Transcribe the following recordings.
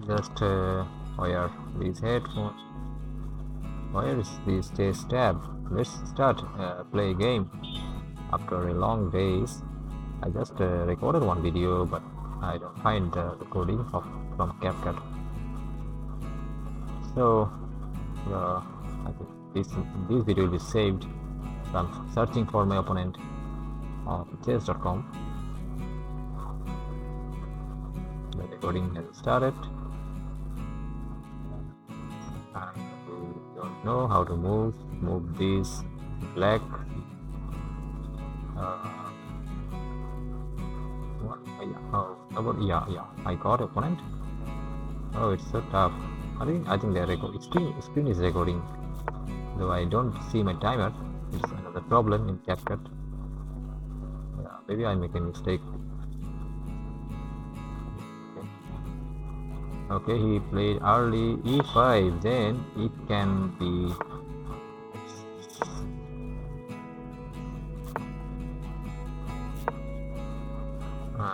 just wear these headphones. Where is this chase tab? Let's start play a game. After a long days, I just recorded one video, but I don't find the recording from CapCut. So I think this video will be saved. So I'm searching for my opponent on chess.com. The recording has started. And we don't know how to move this black. Yeah, I got opponent. Oh, it's so tough. I think the screen is recording, though I don't see my timer. It's another problem in CapCut. Yeah, maybe I make a mistake. Okay, he played early e5. Then it can be.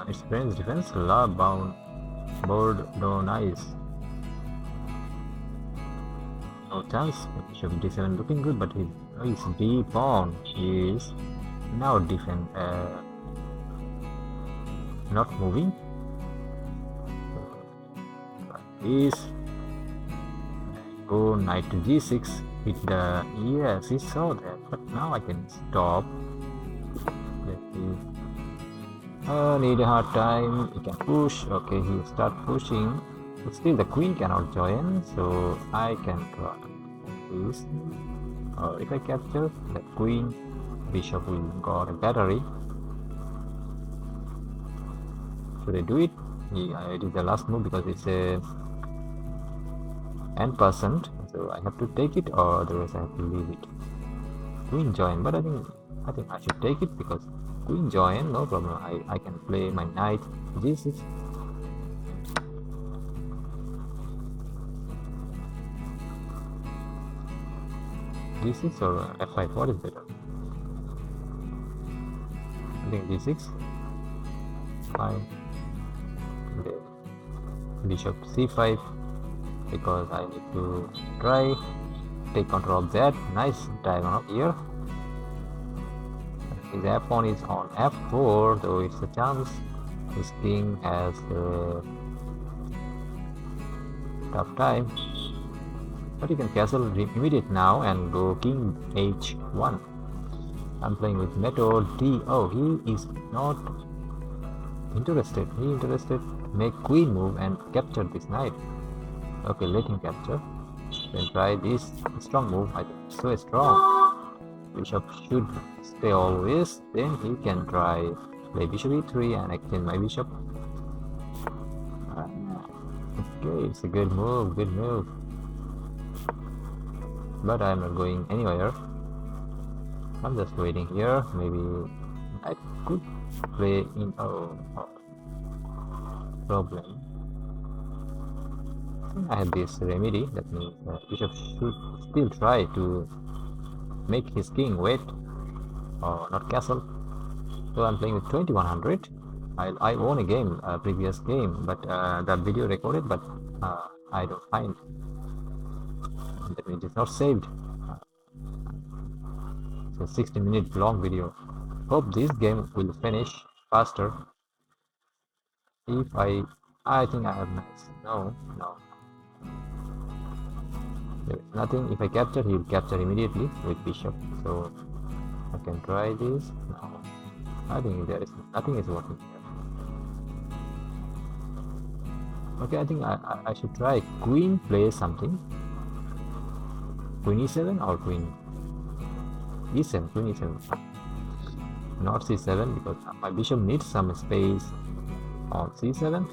Its friend's defense love bound board no nice. No chance. Bishop d7 looking good, but his d pawn is now defend not moving. Is go knight to g6 with the yes, he saw that, but now I can stop. Need a hard time. He can push. Okay, he start pushing. But still, the queen cannot join, so I can try this. If I capture the queen, bishop will got a battery. Should I do it? Yeah, I did the last move because it's a n%, so I have to take it, or otherwise I have to leave it. Queen join, but I think I should take it because queen join, no problem. I can play my knight g6. g6 or f5, what is better? I think g6. Fine. Bishop c5 because I need to try take control of that. Nice diagonal here. His f1 is on f4, though it's a chance. His king has a tough time, but you can castle immediate now and go king h1. I'm playing with method d. Oh, he is not interested. He interested make queen move and capture this knight. Okay, let him capture. Then try this strong move. I think it's so strong. Bishop should stay always. Then he can try play bishop e3 and exchange my bishop. Okay, it's a good move. But I'm not going anywhere. I'm just waiting here. Maybe I could play in. Problem. I have this remedy. That means bishop should still try to make his king wait or not castle. So I'm playing with 2100. I won a game, previous game, but the video recorded, but I don't find. That means it's not saved. So 60-minute long video. Hope this game will finish faster. If I think I have knights. No. There is nothing. If I capture, he will capture immediately with bishop. So I can try this. No, I think there is nothing is working here. Okay, I think I should try queen play something. Queen e7 or queen e7. Queen e7. Not c7 because my bishop needs some space on c7.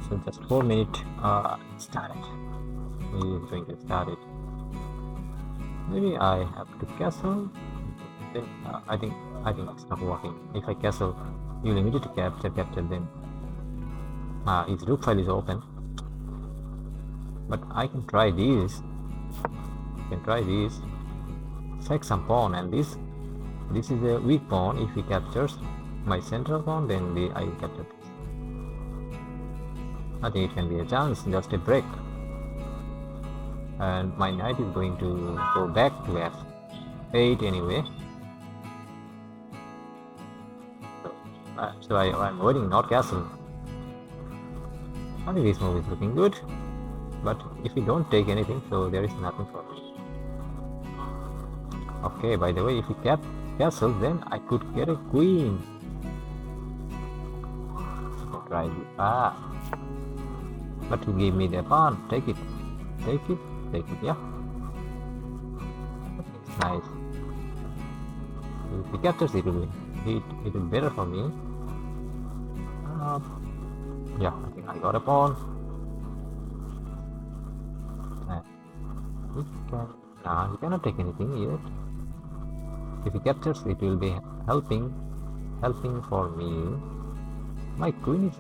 So just 4 minutes started. He is going to start it. Maybe I have to castle. Then I think it's not working. If I castle, you will immediately capture. Then his rook file is open. But I can try this. sack some pawn, and this is a weak pawn. If he captures my central pawn, then I will capture this. I think it can be a chance, just a break. And my knight is going to go back to f8 anyway. So I'm avoiding not castle. I think this move is looking good, but if we don't take anything, so there is nothing for me. Okay, by the way, if we castle, then I could get a queen. So try this. But he gave me the pawn. Take it. Take it. Take it. Yeah. It's nice. If he captures it, will be better for me. Yeah, I think I got a pawn. He cannot take anything yet. If he captures, it will be helping for me. My queen is,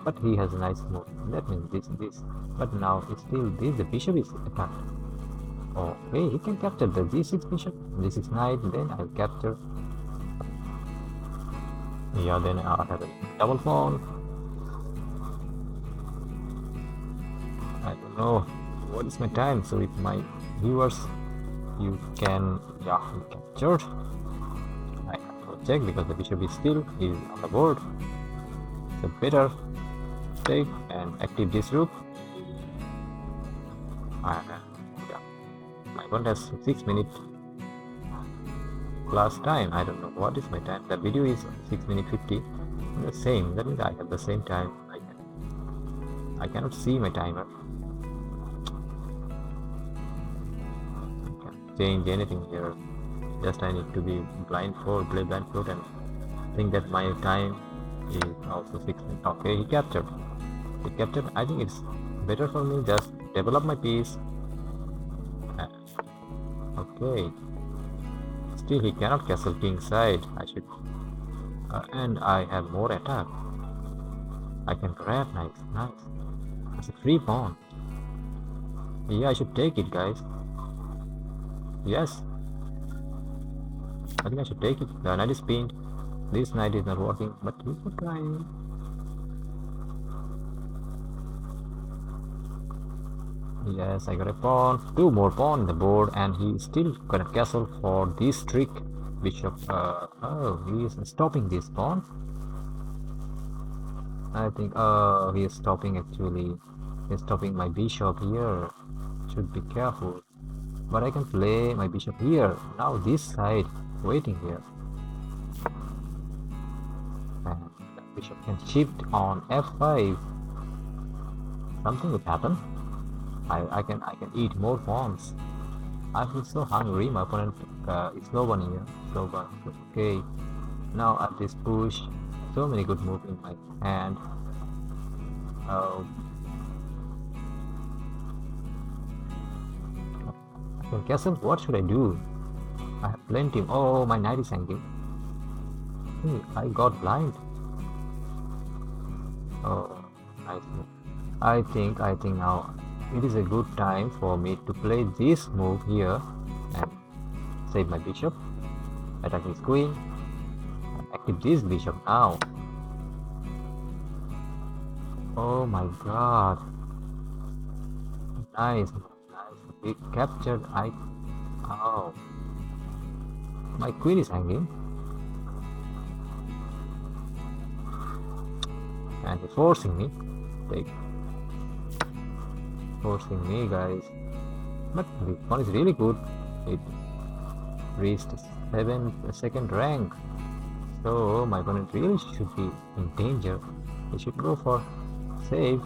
but he has a nice move. That means this. But now it's still this. The bishop is attacked. Okay, he can capture the g6 bishop. This is knight. Then I'll capture. Yeah, then I'll have a double pawn. I don't know what is my time. So if my viewers, you can capture. I have to check because the bishop is still on the board. So better take and active this rook. And my opponent has 6 minutes plus time. I don't know what is my time. The video is 6 minutes 50. The same. That means I have the same time. I cannot see my timer. I can't change anything here. Just I need to be blindfold, play blindfold, and think that my time is also 6 minutes. Okay, he captured. I think it's better for me just develop my piece. Okay. Still he cannot castle king side. I should and I have more attack. I can grab. Nice. It's a free pawn. Yeah, I should take it, guys. Yes. I think I should take it. The knight is pinned. This knight is not working, but we could try. Yes, I got a pawn. 2 more pawn on the board, and he still got a castle for this trick. Bishop. He is stopping this pawn. I think. He is stopping actually. He's stopping my bishop here. Should be careful. But I can play my bishop here. Now this side waiting here. And the bishop can shift on f5. Something would happen. I can eat more pawns. I feel so hungry. My opponent is slow one here. Slow one. Okay. Now at this push, so many good moves in my hand. I can castle. What should I do? I have plenty. Oh, my knight is hanging. I got blind. Oh, nice move. I think now it is a good time for me to play this move here and save my bishop, attack his queen, and active this bishop now. Oh my god. Nice. He captured. Oh. My queen is hanging. And he's forcing me. Forcing me, guys. But this one is really good. It reached 2nd rank. So my opponent really should be in danger. He should go for save.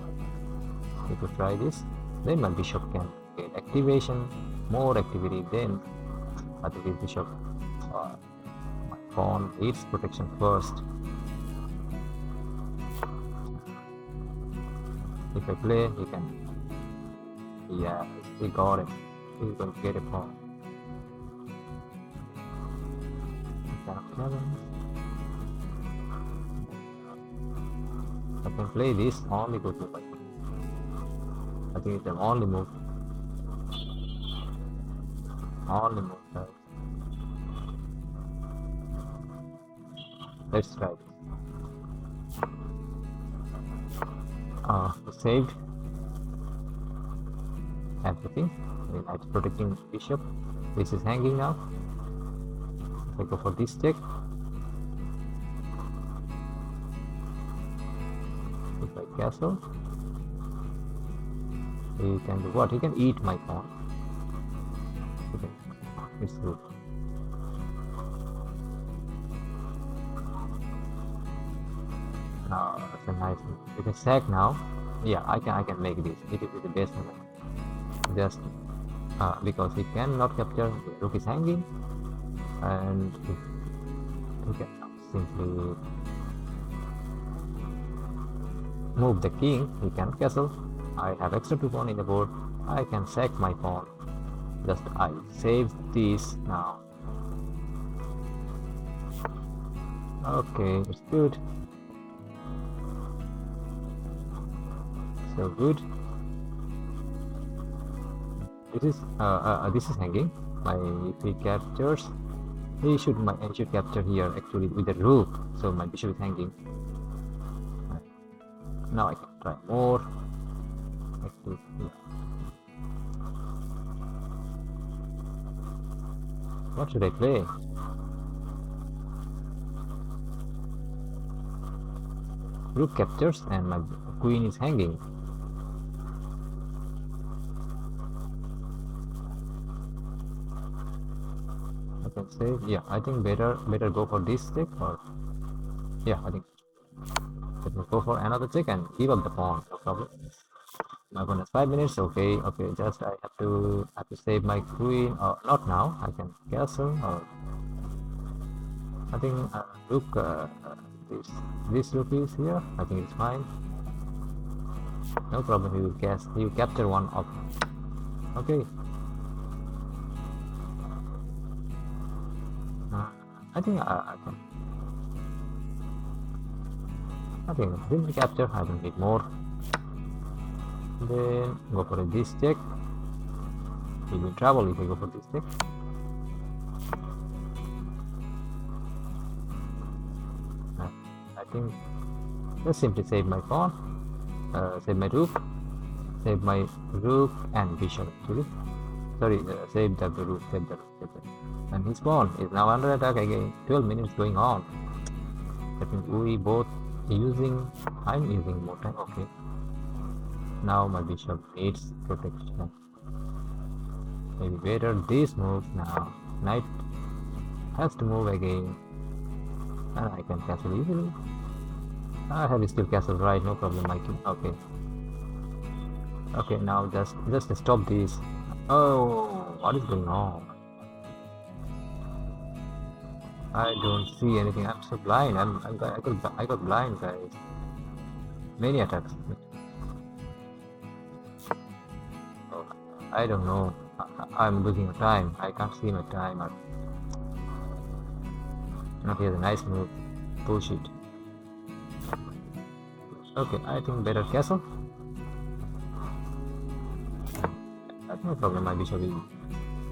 We could try this. Then my bishop can get activation, more activity. Then I think his bishop. My pawn needs protection first. If I play, he can. Yeah, he got it. He's going to get a pawn. I can play this only good move. I think it's the only move. Guys. Let's try this. Saved everything. It's protecting bishop. This is hanging now. If I go for this check, if I castle, he can do what? He can eat my pawn. Okay, it's good. That's a nice move. You can sack now. Yeah, I can make this. It is the best moment. Just because he cannot capture, the rook is hanging, and he can simply move the king. He can castle. I have extra 2 pawn in the board. I can sack my pawn. Just I save this now. Okay, it's good. So good. This is hanging. If he captures, he should capture here actually with the rook. So my bishop is hanging. Now I can try more. Actually, yeah. What should I play? Rook captures and my queen is hanging. I can say, yeah, I think better go for this check, or yeah, I think let me go for another check and give up the pawn. No problem. My pawn has 5 minutes. Okay, just I have to save my queen, or not now. I can castle, or I think rook. This rook is here. I think it's fine. No problem. He will capture one of. Okay. I think I can. I think this capture. I don't need more. Then go for this check. He will travel if I go for this check. I think just simply save my pawn, save my rook and bishop actually. Sorry, save the rook, and his pawn is now under attack again. 12 minutes going on. I think we both using. I'm using more time. Okay. Now my bishop needs protection. Maybe better this move now. Knight has to move again, and I can castle easily. I have still castle, right? No problem, my king. Okay. Okay, now just stop this. Oh, what is going on? I don't see anything. I'm so blind. I got blind, guys. Many attacks. Oh, I don't know. I'm losing time. I can't see my time. Okay, the nice move. Push it. Okay, I think better castle. No problem, my bishop is.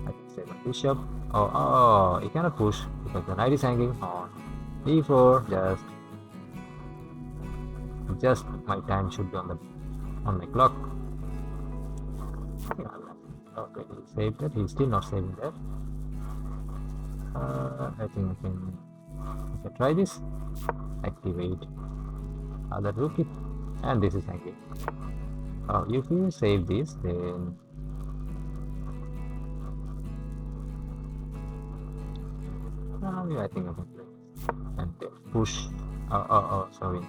I can save my bishop. Oh, he cannot push because the knight is hanging on e4. Just my time should be on my clock. Okay, he saved it. He's still not saving that. I think I can try this. Activate other rook, and this is hanging. If you save this, then I think I can play and then push. Sorry.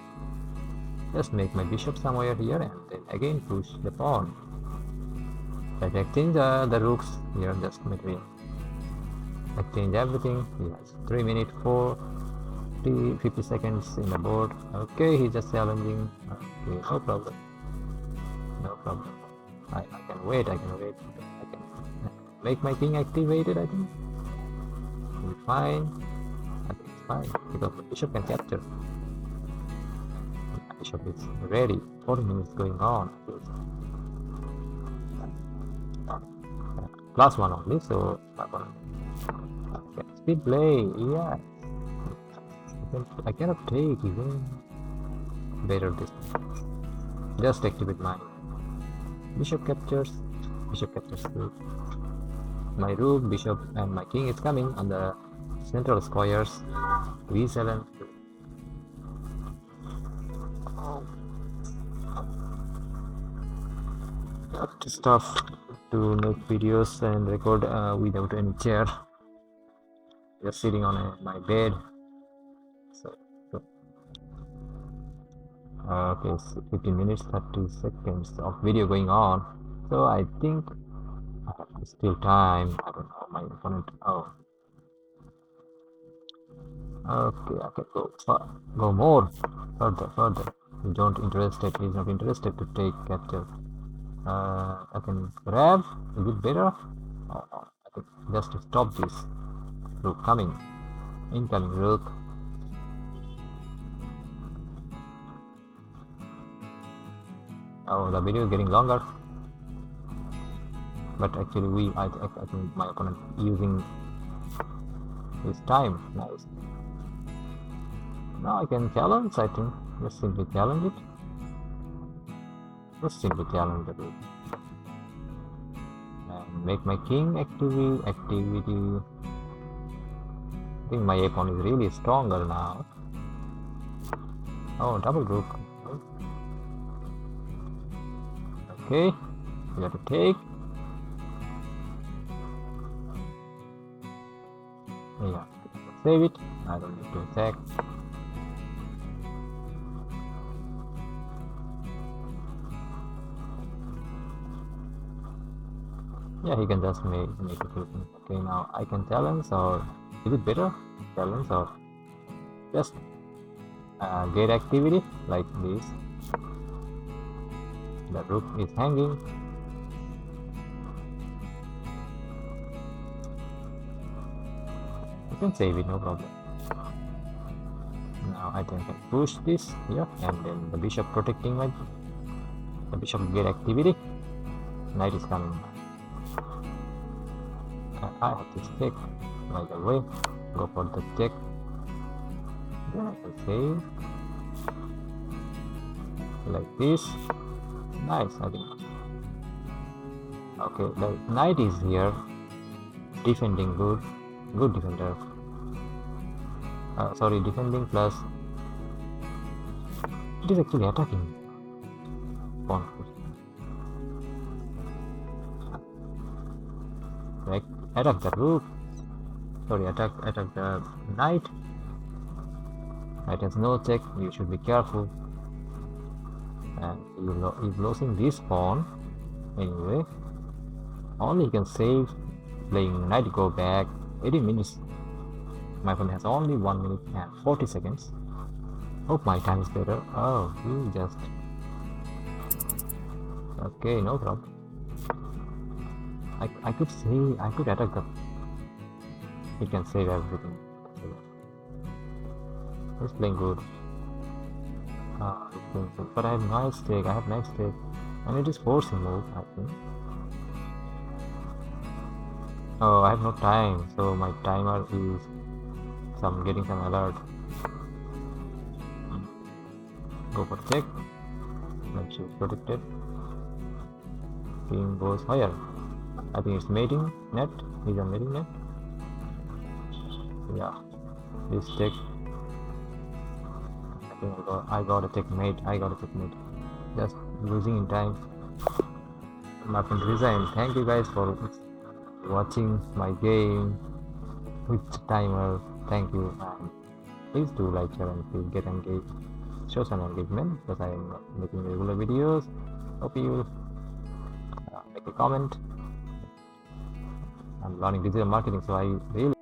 Just make my bishop somewhere here, and then again push the pawn. Like exchange the rooks here. Just material. Exchange everything. He has 3 minutes, 50 seconds in the board. Okay, he's just challenging. Okay, no problem. I can wait. I can make my king activated. I think it'll be fine. I think it's fine because the bishop can capture. The bishop is ready. 40 minutes going on. Plus one only, so okay. Speed play, yeah. I cannot take even better this. Just activate my bishop captures. Bishop captures my rook, bishop, and my king is coming on the central squares. V7. It's tough to make videos and record without any chair. Just sitting on my bed. So okay, so 15 minutes 30 seconds of video going on. So I think I have still time. I don't know my opponent. Oh, okay, I can go more further. You don't interested. He's not interested to take capture. I can grab. Is it better? Oh, I think just to stop this rook coming, incoming rook. Oh, the video is getting longer. But actually, I think my opponent using his time. Nice. Now I can challenge. I think just simply challenge it. Just simply challenge the rook and make my king activity. I think my opponent is really stronger now. Oh, double rook. Okay, we have to take. Yeah, save it. I don't need to attack. Yeah, he can just make it. Okay, now I can challenge, or is it better? Challenge or just get activity like this. The rook is hanging. You can save it, no problem. Now I can push this here, and then the bishop protecting the bishop get activity. Knight is coming. I have to check right away. Go for the check. Then I can save like this. Nice, I think. Okay, the knight is here, defending good defender. Sorry, defending plus it is actually attacking. Pawn. Like attack the rook. Sorry, attack the knight. Knight has no check. You should be careful. And he's losing this pawn. Anyway, only he can save. Playing knight go back. 80 minutes. My opponent has only 1 minute and 40 seconds. Hope my time is better. Oh, he just... Okay, no problem. I could say, I could attack the... He can save everything. He's playing good. He's playing good. But I have nice take, and it is forcing move, I think. Oh, I have no time, so my timer is getting some alert. Go for check. Make sure it's protected. King goes higher. I think it's mating net. He's a mating net. Yeah, this check. I think I got a checkmate. Just losing in time. My friend resign. Thank you guys for watching my game with timer. Thank you, and please do like, share, and please get engaged. Show some engagement because I am making regular videos. Hope you make a comment. I'm learning digital marketing, so I really